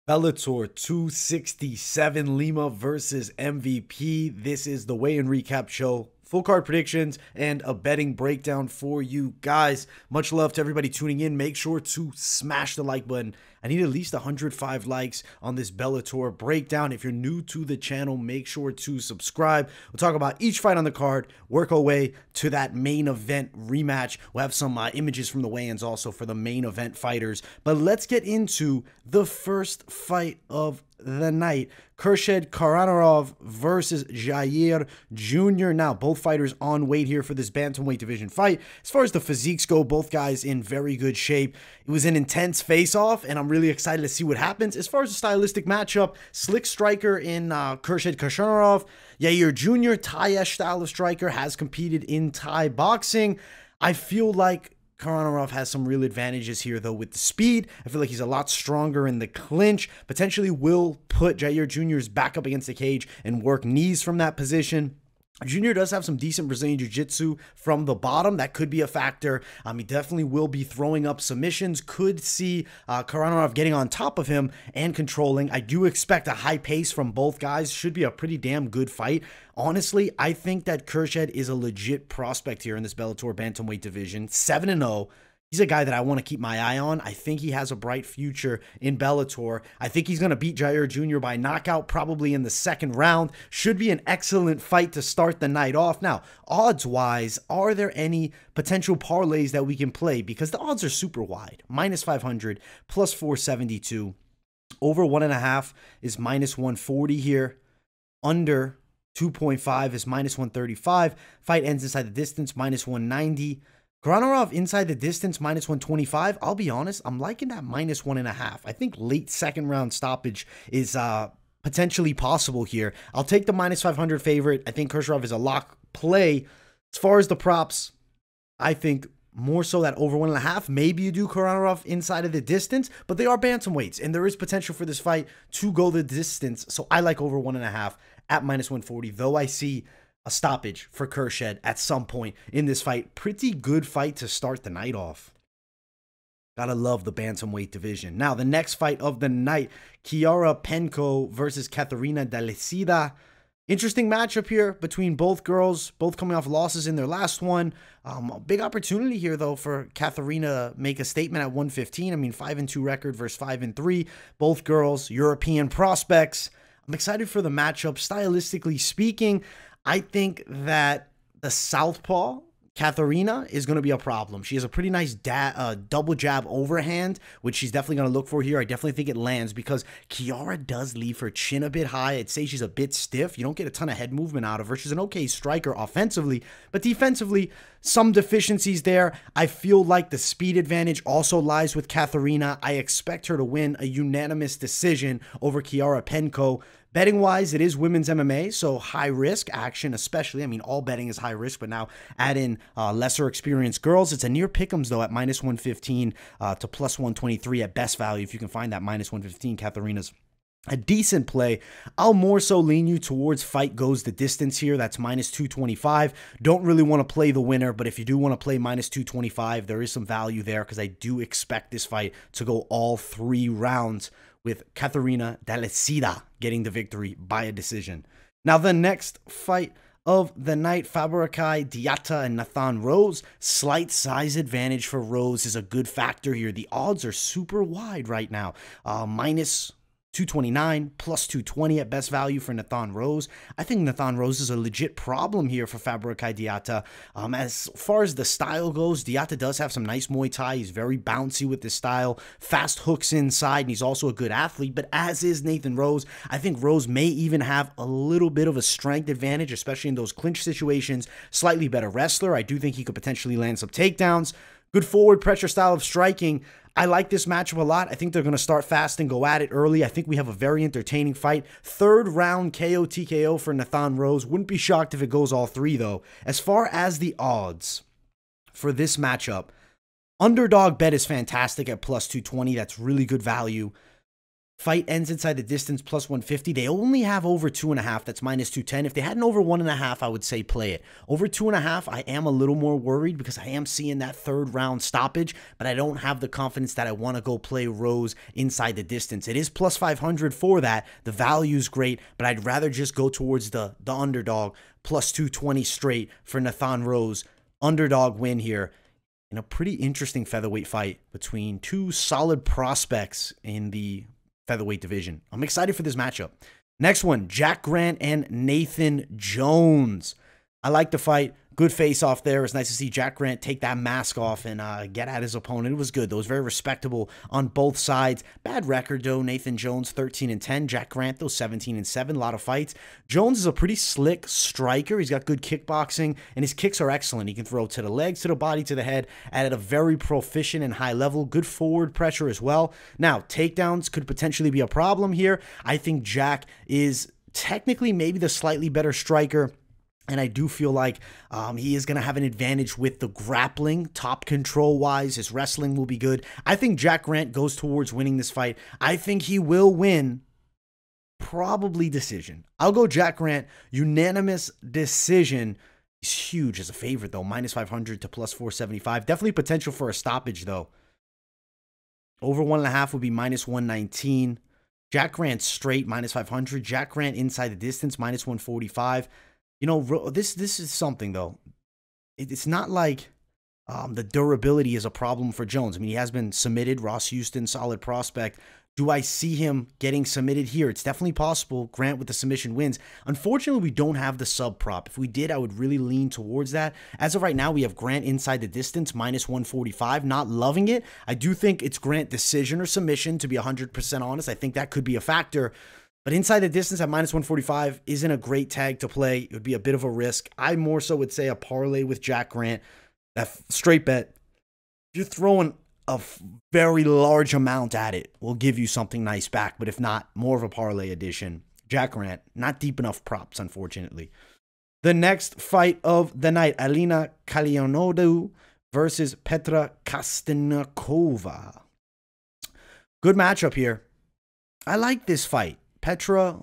Bellator 267 Lima versus MVP. This is the weigh-in recap show. Full card predictions and a betting breakdown for you guys. Much love to everybody tuning in. Make sure to smash the like button. I need at least 105 likes on this Bellator breakdown. If you're new to the channel, make sure to subscribe. We'll talk about each fight on the card, work our way to that main event rematch. We'll have some images from the weigh-ins also for the main event fighters. But let's get into the first fight of the night. Khurshed Kakhorov versus Jair Jr. Now, both fighters on weight here for this bantamweight division fight. As far as the physiques go, both guys in very good shape. It was an intense face-off, and I'm really excited to see what happens. As far as the stylistic matchup, slick striker in Khurshed Kakhorov. Jair Jr., Thai-esque style of striker, has competed in Thai boxing. I feel like Kakhorov has some real advantages here, though, with the speed. I feel like he's a lot stronger in the clinch. Potentially will put Jair Jr.'s back up against the cage and work knees from that position. Junior does have some decent Brazilian Jiu-Jitsu from the bottom. That could be a factor. He definitely will be throwing up submissions. Could see Kakhorov getting on top of him and controlling. I do expect a high pace from both guys. Should be a pretty damn good fight. Honestly, I think that Khurshed is a legit prospect here in this Bellator bantamweight division. 7-0. He's a guy that I want to keep my eye on. I think he has a bright future in Bellator. I think he's going to beat Jair Jr. by knockout probably in the second round. Should be an excellent fight to start the night off. Now, odds-wise, are there any potential parlays that we can play? Because the odds are super wide. -500, +472. Over 1.5 is -140 here. Under 2.5 is -135. Fight ends inside the distance, -190. Kakhorov inside the distance, -125. I'll be honest, I'm liking that -1.5. I think late second round stoppage is potentially possible here. I'll take the -500 favorite. I think Kakhorov is a lock play. As far as the props, I think more so that over 1.5. Maybe you do Kakhorov inside of the distance, but they are bantamweights, and there is potential for this fight to go the distance. So I like over 1.5 at -140, though I see a stoppage for Khurshed at some point in this fight. Pretty good fight to start the night off. Gotta love the bantamweight division. Now, the next fight of the night, Chiara Penco versus Katharina Dalisda. Interesting matchup here between both girls, both coming off losses in their last one. A big opportunity here, though, for Katharina to make a statement at 115. I mean, 5-2 record versus 5-3. Both girls, European prospects. I'm excited for the matchup. Stylistically speaking, I think that the southpaw, Katharina, is going to be a problem. She has a pretty nice double jab overhand, which she's definitely going to look for here. I definitely think it lands because Chiara does leave her chin a bit high. I'd say she's a bit stiff. You don't get a ton of head movement out of her. She's an okay striker offensively, but defensively, some deficiencies there. I feel like the speed advantage also lies with Katharina. I expect her to win a unanimous decision over Chiara Penco. Betting-wise, it is women's MMA, so high-risk action especially. I mean, all betting is high-risk, but now add in lesser experienced girls. It's a near pick'ems, though, at -115 to +123 at best value. If you can find that -115, Katharina's a decent play. I'll more so lean you towards fight goes the distance here. That's -225. Don't really want to play the winner, but if you do want to play -225, there is some value there because I do expect this fight to go all 3 rounds, with Katharina Dalisda getting the victory by a decision. Now, the next fight of the night, Fabacary, Diatta, and Nathan Rose. Slight size advantage for Rose is a good factor here. The odds are super wide right now. -229, +220 at best value for Nathan Rose. I think Nathan Rose is a legit problem here for Fabacary Diatta. As far as the style goes, Diatta does have some nice Muay Thai. He's very bouncy with his style, fast hooks inside, and he's also a good athlete, but as is Nathan Rose. I think Rose may even have a little bit of a strength advantage, especially in those clinch situations. Slightly better wrestler. I do think he could potentially land some takedowns. Good forward pressure style of striking. I like this matchup a lot. I think they're going to start fast and go at it early. I think we have a very entertaining fight. 3rd round KO TKO for Nathan Rose. Wouldn't be shocked if it goes all 3, though. As far as the odds for this matchup, underdog bet is fantastic at +220. That's really good value. Fight ends inside the distance plus 150. They only have over 2.5. That's minus 210. If they had an over 1.5, I would say play it. Over 2.5, I am a little more worried because I am seeing that third round stoppage, but I don't have the confidence that I want to go play Rose inside the distance. It is plus 500 for that. The value's great, but I'd rather just go towards the underdog, plus 220 straight for Nathan Rose. Underdog win here in a pretty interesting featherweight fight between two solid prospects in the featherweight division. I'm excited for this matchup. Next one, Jack Grant and Nathan Jones. I like the fight. Good face-off there. It's nice to see Jack Grant take that mask off and get at his opponent. It was good, though. It was very respectable on both sides. Bad record, though. Nathan Jones, 13-10. Jack Grant, though, 17-7. A lot of fights. Jones is a pretty slick striker. He's got good kickboxing, and his kicks are excellent. He can throw to the legs, to the body, to the head, at a very proficient and high level. Good forward pressure as well. Now, takedowns could potentially be a problem here. I think Jack is technically maybe the slightly better striker, and I do feel like he is going to have an advantage with the grappling, top control-wise. His wrestling will be good. I think Jack Grant goes towards winning this fight. I think he will win, probably decision. I'll go Jack Grant, unanimous decision. He's huge as a favorite, though. Minus 500 to plus 475. Definitely potential for a stoppage, though. Over 1.5 would be minus 119. Jack Grant straight, minus 500. Jack Grant inside the distance, minus 145. You know, this is something, though. It's not like the durability is a problem for Jones. I mean, he has been submitted. Ross Houston, solid prospect. Do I see him getting submitted here? It's definitely possible. Grant with the submission wins. Unfortunately, we don't have the sub prop. If we did, I would really lean towards that. As of right now, we have Grant inside the distance, minus 145. Not loving it. I do think it's Grant decision or submission, to be 100% honest. I think that could be a factor. But inside the distance at minus 145 isn't a great tag to play. It would be a bit of a risk. I more so would say a parlay with Jack Grant. That straight bet, if you're throwing a very large amount at it, will give you something nice back. But if not, more of a parlay edition. Jack Grant, not deep enough props, unfortunately. The next fight of the night, Elina Kallionidou versus Petra Částková. Good matchup here. I like this fight. Petra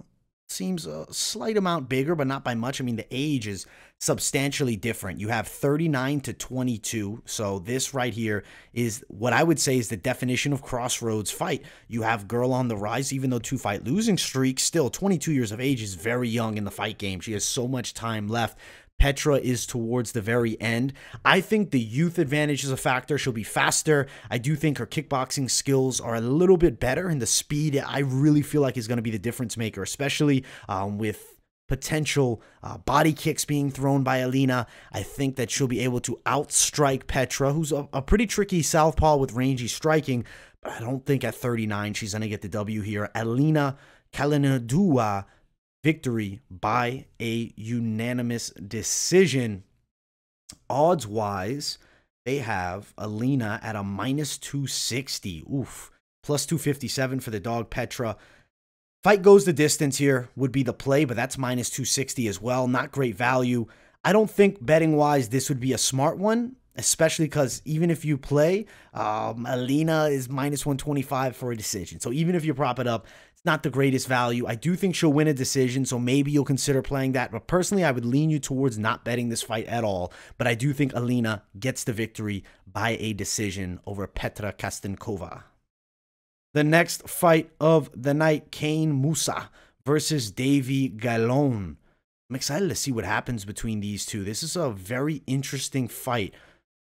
seems a slight amount bigger, but not by much. I mean, the age is substantially different. You have 39 to 22. So this right here is what I would say is the definition of crossroads fight. You have girl on the rise, even though 2-fight losing streak, still 22 years of age is very young in the fight game. She has so much time left. Petra is towards the very end. I think the youth advantage is a factor. She'll be faster. I do think her kickboxing skills are a little bit better, and the speed I really feel like is going to be the difference maker, especially with potential body kicks being thrown by Elina. I think that she'll be able to outstrike Petra, who's a pretty tricky southpaw with rangy striking, but I don't think at 39 she's going to get the W here. Elina Kallionidou, victory by a unanimous decision. Odds-wise, they have Elina at a minus 260. Oof. Plus 257 for the dog Petra. Fight goes the distance here would be the play, but that's minus 260 as well. Not great value. I don't think betting-wise this would be a smart one, especially because even if you play, Elina is minus 125 for a decision. So even if you prop it up, it's not the greatest value. I do think she'll win a decision, so maybe you'll consider playing that. But personally, I would lean you towards not betting this fight at all. But I do think Elina gets the victory by a decision over Petra Částková. The next fight of the night, Kane Mousah versus Davy Gallon. I'm excited to see what happens between these two. This is a very interesting fight.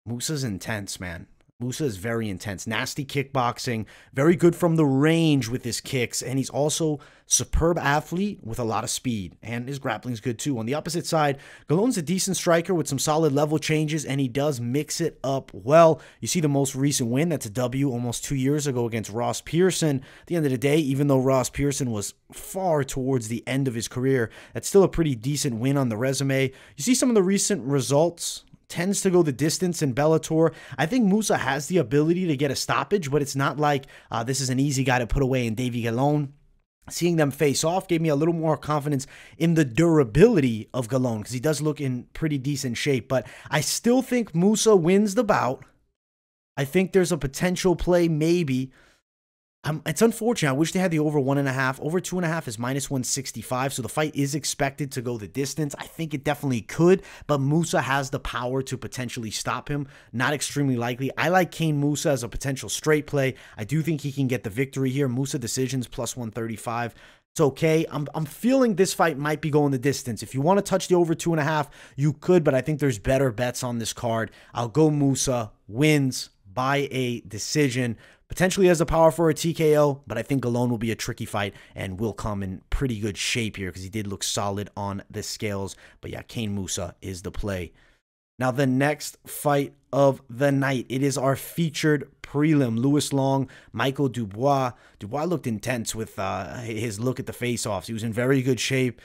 Mousah's intense, man. Mousah is very intense. Nasty kickboxing. Very good from the range with his kicks. And he's also superb athlete with a lot of speed. And his grappling's good too. On the opposite side, Gallon's a decent striker with some solid level changes. And he does mix it up well. You see the most recent win. That's a W almost 2 years ago against Ross Pearson. At the end of the day, even though Ross Pearson was far towards the end of his career, that's still a pretty decent win on the resume. You see some of the recent results. Tends to go the distance in Bellator. I think Mousah has the ability to get a stoppage, but it's not like this is an easy guy to put away in Davy Gallon. Seeing them face off gave me a little more confidence in the durability of Gallon because he does look in pretty decent shape. But I still think Mousah wins the bout. I think there's a potential play maybe It's unfortunate. I wish they had the over 1.5. Over 2.5 is -165, so the fight is expected to go the distance. I think it definitely could, but Mousah has the power to potentially stop him. Not extremely likely. I like Kane Mousah as a potential straight play. I do think he can get the victory here. Mousah decisions +135. It's okay. I'm feeling this fight might be going the distance. If you want to touch the over 2.5, you could, but I think there's better bets on this card. I'll go Mousah wins by a decision. Potentially has the power for a TKO, but I think alone will be a tricky fight and will come in pretty good shape here because he did look solid on the scales. But yeah, Kane Mousah is the play. Now, the next fight of the night, it is our featured prelim. Louis Long, Michael Dubois. Dubois looked intense with his look at the face-offs. He was in very good shape.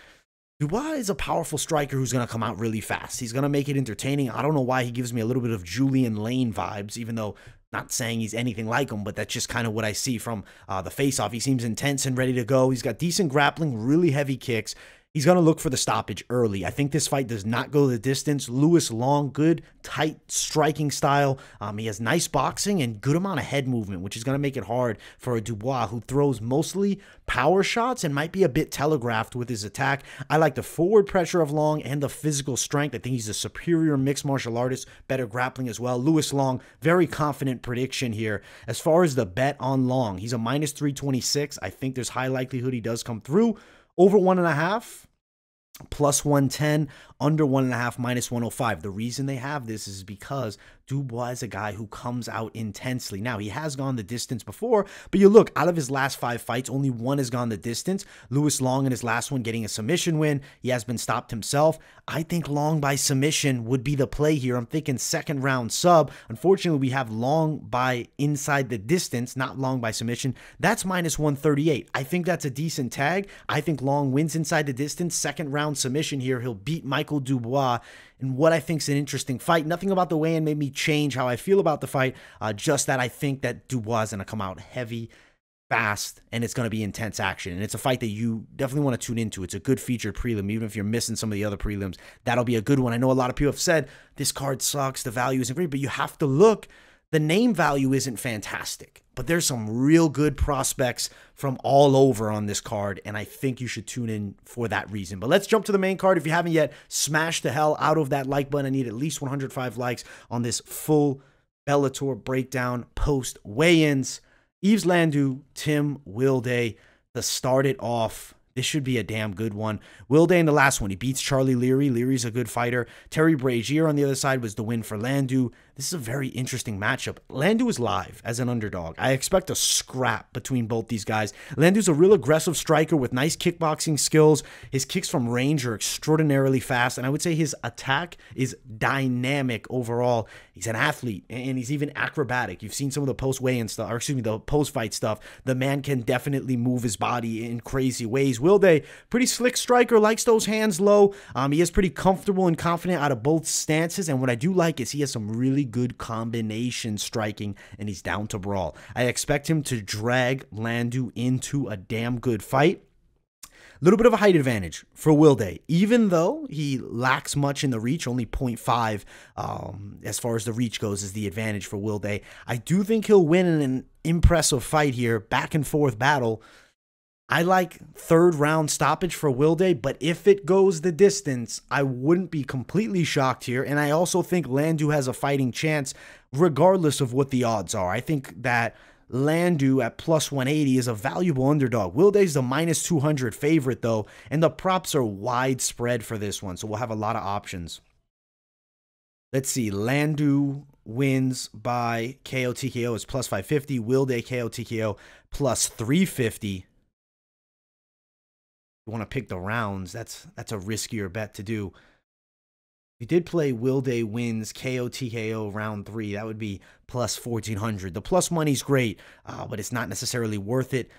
Dubois is a powerful striker who's going to come out really fast. He's going to make it entertaining. I don't know why he gives me a little bit of Julian Lane vibes, even though not saying he's anything like him, but that's just kind of what I see from the face-off. He seems intense and ready to go. He's got decent grappling, really heavy kicks. He's going to look for the stoppage early. I think this fight does not go the distance. Louis Long, good, tight striking style. He has nice boxing and good amount of head movement, which is going to make it hard for a Dubois who throws mostly power shots and might be a bit telegraphed with his attack. I like the forward pressure of Long and the physical strength. I think he's a superior mixed martial artist, better grappling as well. Louis Long, very confident prediction here. As far as the bet on Long, he's a -326. I think there's high likelihood he does come through. Over 1.5, +110, under 1.5, -105. The reason they have this is because Dubois is a guy who comes out intensely. Now, he has gone the distance before, but you look, out of his last 5 fights, only one has gone the distance. Louis Long in his last one getting a submission win. He has been stopped himself. I think Long by submission would be the play here. I'm thinking second round sub. Unfortunately, we have Long by inside the distance, not Long by submission. That's -138. I think that's a decent tag. I think Long wins inside the distance. Second round submission here. He'll beat Michael Dubois in what I think is an interesting fight. Nothing about the weigh-in made me change how I feel about the fight, just that I think that Dubois is going to come out heavy, fast, and it's going to be intense action. And it's a fight that you definitely want to tune into. It's a good featured prelim. Even if you're missing some of the other prelims, that'll be a good one. I know a lot of people have said, this card sucks, the value isn't great, but you have to look. The name value isn't fantastic, but there's some real good prospects from all over on this card, and I think you should tune in for that reason. But let's jump to the main card. If you haven't yet, smash the hell out of that like button. I need at least 105 likes on this full Bellator breakdown post weigh-ins. Yves Landu, Tim Wilde to start it off. This should be a damn good one. Wilde in the last one, he beats Charlie Leary. Leary's a good fighter. Terry Brazier on the other side was the win for Landu. This is a very interesting matchup. Landu is live as an underdog. I expect a scrap between both these guys. Landu's a real aggressive striker with nice kickboxing skills. His kicks from range are extraordinarily fast, and I would say his attack is dynamic overall. He's an athlete, and he's even acrobatic. You've seen some of the post-weigh-in stuff, or excuse me, the post-fight stuff. The man can definitely move his body in crazy ways. Wilde, pretty slick striker, likes those hands low. He is pretty comfortable and confident out of both stances, and what I do like is he has some really good combination striking, and he's down to brawl. I expect him to drag Landu into a damn good fight. Little bit of a height advantage for Wilde, even though he lacks much in the reach, only 0.5 as far as the reach goes is the advantage for Wilde. I do think he'll win in an impressive fight here, back and forth battle. I like third round stoppage for Wilde, but if it goes the distance, I wouldn't be completely shocked here. And I also think Landu has a fighting chance regardless of what the odds are. I think that Landu at +180 is a valuable underdog. Wilde's the -200 favorite though, and the props are widespread for this one, so we'll have a lot of options. Let's see, Landu wins by KO TKO is +550, Wilde KO TKO +350. You want to pick the rounds, that's a riskier bet to do. If you did play Wilde wins KO TKO round 3, that would be +1400. The plus money's great, but it's not necessarily worth it.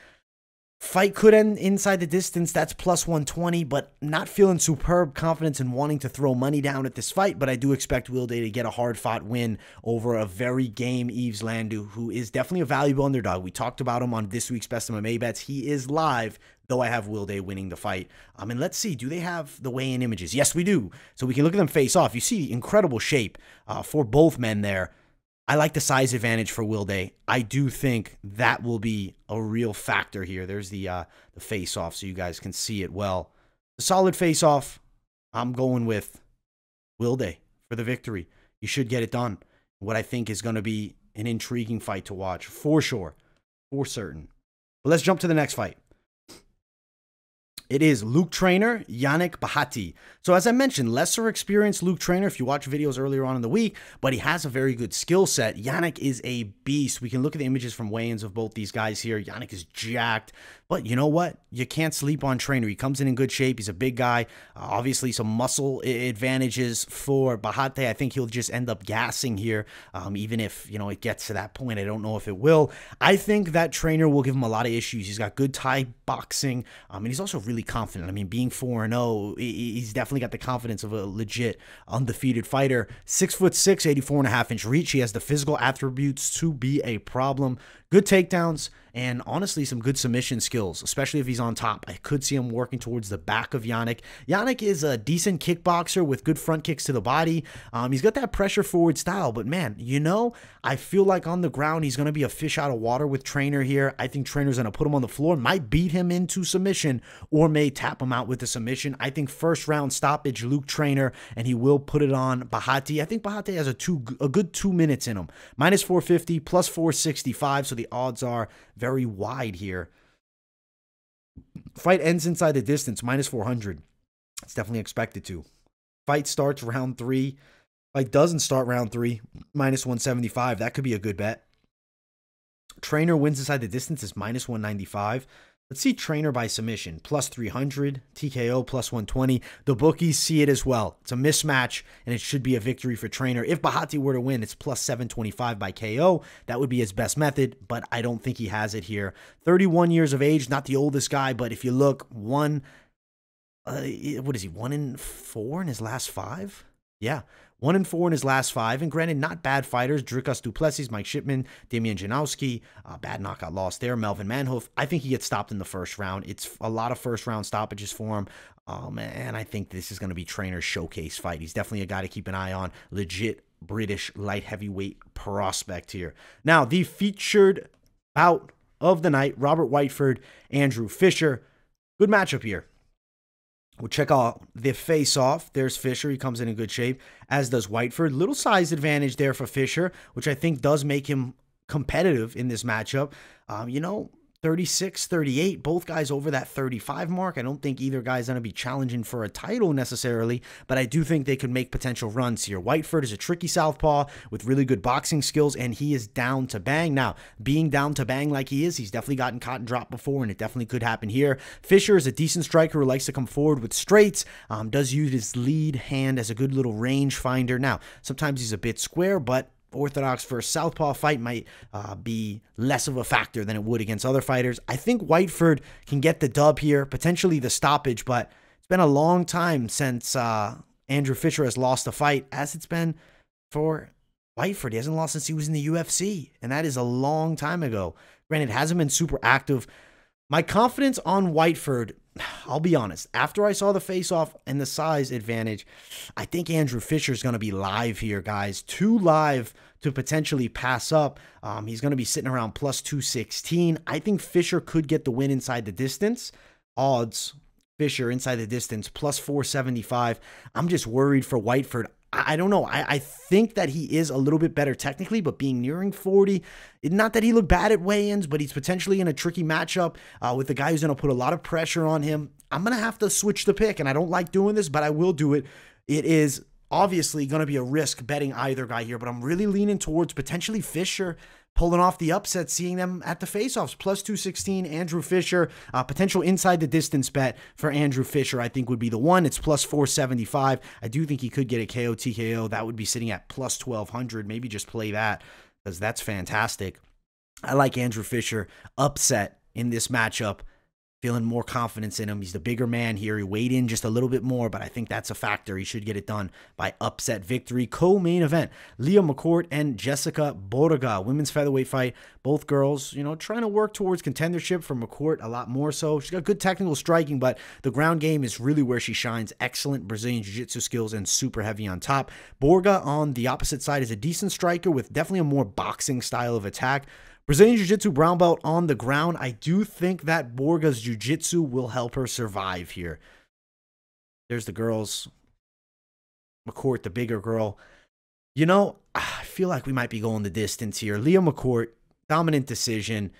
Fight could end inside the distance, that's +120, but not feeling superb confidence in wanting to throw money down at this fight, but I do expect Wilde to get a hard-fought win over a very game Yves Landu, who is definitely a valuable underdog. We talked about him on this week's Best MMA Bets. He is live, though I have Wilde winning the fight. And let's see, do they have the weigh-in images? Yes, we do. So we can look at them face off. You see incredible shape for both men there. I like the size advantage for Wilde. I do think that will be a real factor here. There's the face-off so you guys can see it well. The solid face-off, I'm going with Wilde for the victory. You should get it done. What I think is going to be an intriguing fight to watch, for sure, for certain. But let's jump to the next fight. It is Luke Trainer, Yannick Bahati. So as I mentioned, lesser experienced Luke Trainer if you watch videos earlier on in the week, but he has a very good skill set. Yannick is a beast. We can look at the images from weigh-ins of both these guys here. Yannick is jacked, but you know what? You can't sleep on Trainer. He comes in good shape. He's a big guy. Obviously, some muscle advantages for Bahati. I think he'll just end up gassing here, even if, you know, it gets to that point. I don't know if it will. I think that Trainer will give him a lot of issues. He's got good Thai boxing, and he's also really confident. I mean, being 4-0, he's definitely got the confidence of a legit undefeated fighter. 6'6", 84.5-inch reach. He has the physical attributes to be a problem. Good takedowns, and honestly, some good submission skills, especially if he's on top. I could see him working towards the back of Yannick. Yannick is a decent kickboxer with good front kicks to the body. He's got that pressure forward style, but man, you know, I feel like on the ground, he's going to be a fish out of water with Trainer here. I think Trainer's going to put him on the floor, might beat him into submission, or may tap him out with a submission. I think first round stoppage, Luke Trainer, and he will put it on Bahati. I think Bahati has a good 2 minutes in him. Minus 450, plus 465, so the odds are very wide here. Fight ends inside the distance, minus 400. It's definitely expected to. Fight starts round 3. Fight doesn't start round 3, minus 175. That could be a good bet. Trainer wins inside the distance is minus 195. Let's see Trainer by submission, plus 300, TKO plus 120. The bookies see it as well. It's a mismatch, and it should be a victory for Trainer. If Bahati were to win, it's plus 725 by KO. That would be his best method, but I don't think he has it here. 31 years of age, not the oldest guy, but if you look, what is he, 1-4 in his last 5? Yeah, 1-4 in his last 5, and granted, not bad fighters. Dricus Duplessis, Mike Shipman, Damian Janowski, bad knockout loss there. Melvin Manhoef. I think he gets stopped in the first round. It's a lot of first round stoppages for him, and I think this is going to be Trainer's showcase fight. He's definitely a guy to keep an eye on. Legit British light heavyweight prospect here. Now, the featured bout of the night, Robert Whiteford, Andrew Fisher. Good matchup here. We'll check out the face-off. There's Fisher. He comes in good shape, as does Whiteford. Little size advantage there for Fisher, which I think does make him competitive in this matchup. You know, 36, 38, both guys over that 35 mark. I don't think either guy's going to be challenging for a title necessarily, but I do think they could make potential runs here. Whiteford is a tricky southpaw with really good boxing skills, and he is down to bang. Now, being down to bang like he is, he's definitely gotten caught and dropped before, and it definitely could happen here. Fisher is a decent striker who likes to come forward with straights, does use his lead hand as a good little range finder. Now, sometimes he's a bit square, but orthodox versus southpaw fight might be less of a factor than it would against other fighters. I think Whiteford can get the dub here, potentially the stoppage, but it's been a long time since Andrew Fisher has lost a fight, as it's been for Whiteford. He hasn't lost since he was in the UFC, and that is a long time ago. Granted, it hasn't been super active. My confidence on Whiteford, I'll be honest, after I saw the face-off and the size advantage, I think Andrew Fisher is going to be live here, guys. Too live to potentially pass up. He's going to be sitting around plus 216. I think Fisher could get the win inside the distance. Odds, Fisher inside the distance, plus 475. I'm just worried for Whiteford. I don't know. I think that he is a little bit better technically, but being nearing 40, not that he looked bad at weigh-ins, but he's potentially in a tricky matchup with the guy who's going to put a lot of pressure on him. I'm going to have to switch the pick, and I don't like doing this, but I will do it. It is obviously going to be a risk betting either guy here, but I'm really leaning towards potentially Fisher pulling off the upset, seeing them at the face-offs. Plus 216, Andrew Fisher. Potential inside the distance bet for Andrew Fisher, I think, would be the one. It's plus 475. I do think he could get a KO, TKO. That would be sitting at plus 1200. Maybe just play that, because that's fantastic. I like Andrew Fisher upset in this matchup. Feeling more confidence in him. He's the bigger man here. He weighed in just a little bit more, but I think that's a factor. He should get it done by upset victory. Co-main event, Leah McCourt and Jessica Borga. Women's featherweight fight. Both girls, you know, trying to work towards contendership. For McCourt, a lot more so. She's got good technical striking, but the ground game is really where she shines. Excellent Brazilian Jiu-Jitsu skills and super heavy on top. Borga on the opposite side is a decent striker with definitely a more boxing style of attack. Brazilian Jiu-Jitsu brown belt on the ground. I do think that Borga's Jiu-Jitsu will help her survive here. There's the girls. McCourt, the bigger girl. You know, I feel like we might be going the distance here. Leah McCourt, dominant decision.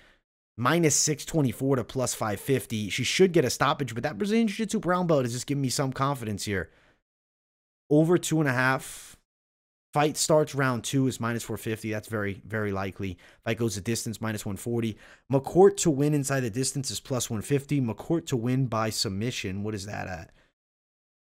Minus 624 to plus 550. She should get a stoppage, but that Brazilian Jiu-Jitsu brown belt is just giving me some confidence here. Over 2.5. Fight starts round 2 is minus 450. That's very, very likely. Fight goes the distance, minus 140. McCourt to win inside the distance is plus 150. McCourt to win by submission, what is that at?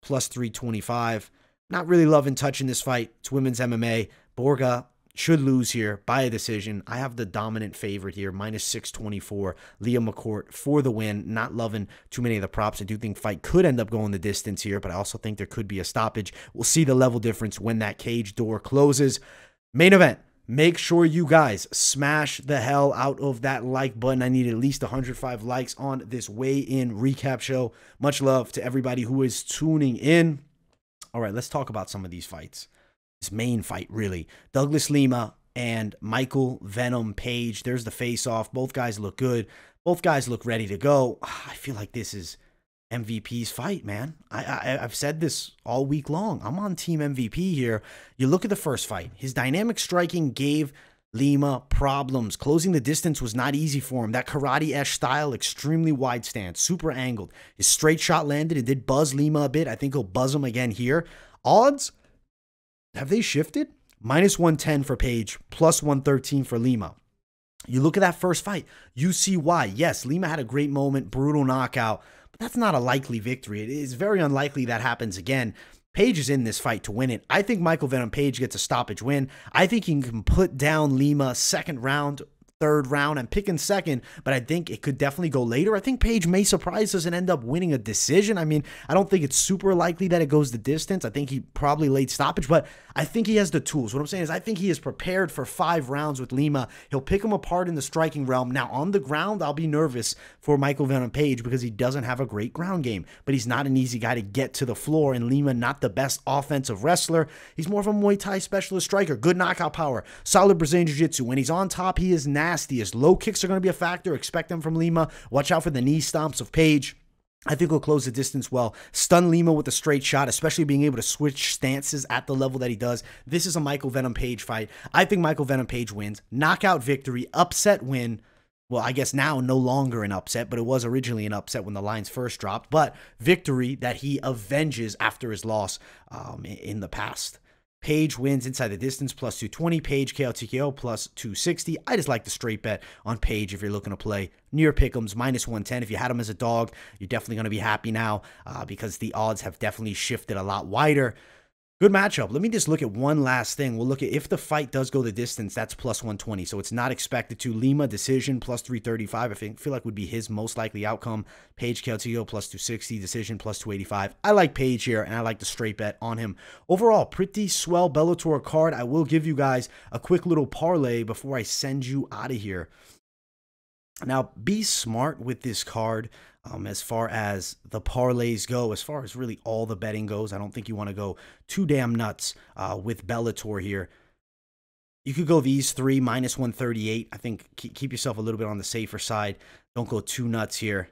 Plus 325. Not really loving touching this fight. It's women's MMA. Borga should lose here by a decision. I have the dominant favorite here, minus 624. Leah McCourt for the win. Not loving too many of the props. I do think fight could end up going the distance here, but I also think there could be a stoppage. We'll see the level difference when that cage door closes. Main event. Make sure you guys smash the hell out of that like button. I need at least 105 likes on this weigh-in recap show. Much love to everybody who is tuning in. All right, let's talk about some of these fights. This main fight, really. Douglas Lima and Michael Venom Page. There's the face-off. Both guys look good. Both guys look ready to go. I feel like this is MVP's fight, man. I've said this all week long. I'm on Team MVP here. You look at the first fight. His dynamic striking gave Lima problems. Closing the distance was not easy for him. That karate-esque style, extremely wide stance, super angled. His straight shot landed. It did buzz Lima a bit. I think he'll buzz him again here. Odds, have they shifted? Minus 110 for Page, plus 113 for Lima. You look at that first fight, you see why. Yes, Lima had a great moment, brutal knockout, but that's not a likely victory. It is very unlikely that happens again. Page is in this fight to win it. I think Michael Venom Page gets a stoppage win. I think he can put down Lima second round, third round. I'm picking second, but I think it could definitely go later. I think Page may surprise us and end up winning a decision. I mean, I don't think it's super likely that it goes the distance. I think he probably laid stoppage, but I think he has the tools. What I'm saying is I think he is prepared for 5 rounds with Lima. He'll pick him apart in the striking realm. Now, on the ground, I'll be nervous for Michael Venom Page because he doesn't have a great ground game, but he's not an easy guy to get to the floor, and Lima, not the best offensive wrestler. He's more of a Muay Thai specialist striker. Good knockout power. Solid Brazilian Jiu-Jitsu. When he's on top, he is nasty. His low kicks are going to be a factor. Expect them from Lima. Watch out for the knee stomps of Page. I think he'll close the distance well. Stun Lima with a straight shot, especially being able to switch stances at the level that he does. This is a Michael Venom Page fight. I think Michael Venom Page wins. Knockout victory, upset win. Well, I guess now no longer an upset, but it was originally an upset when the lines first dropped. But victory that he avenges after his loss in the past. Page wins inside the distance, plus 220. Page KO TKO, plus 260. I just like the straight bet on Page if you're looking to play near pick'ems, minus 110. If you had him as a dog, you're definitely going to be happy now because the odds have definitely shifted a lot wider. Good matchup. Let me just look at one last thing. We'll look at if the fight does go the distance, that's plus 120. So it's not expected to. Lima decision plus 335. I feel like would be his most likely outcome. Page KO plus 260. Decision plus 285. I like Page here, and I like the straight bet on him. Overall, pretty swell Bellator card. I will give you guys a quick little parlay before I send you out of here. Now, be smart with this card as far as the parlays go, as far as really all the betting goes. I don't think you want to go too damn nuts with Bellator here. You could go these 3, minus 138. I think keep yourself a little bit on the safer side. Don't go too nuts here.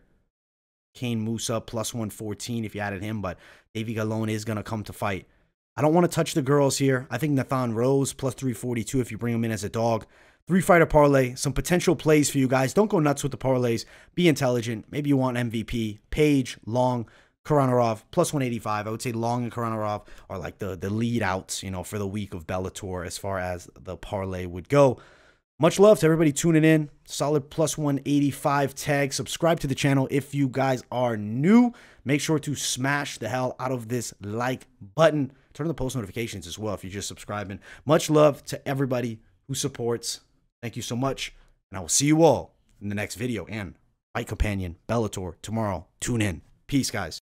Kane Mousah, plus 114 if you added him, but Davy Gallon is going to come to fight. I don't want to touch the girls here. I think Nathan Rose, plus 342 if you bring him in as a dog. 3-fighter parlay, some potential plays for you guys. Don't go nuts with the parlays. Be intelligent. Maybe you want MVP. Page, Long, Kakhorov, plus 185. I would say Long and Kakhorov are like the lead outs, you know, for the week of Bellator as far as the parlay would go. Much love to everybody tuning in. Solid plus 185 tag. Subscribe to the channel if you guys are new. Make sure to smash the hell out of this like button. Turn on the post notifications as well if you're just subscribing. Much love to everybody who supports. Thank you so much, and I will see you all in the next video and Fight Companion, Bellator tomorrow. Tune in. Peace, guys.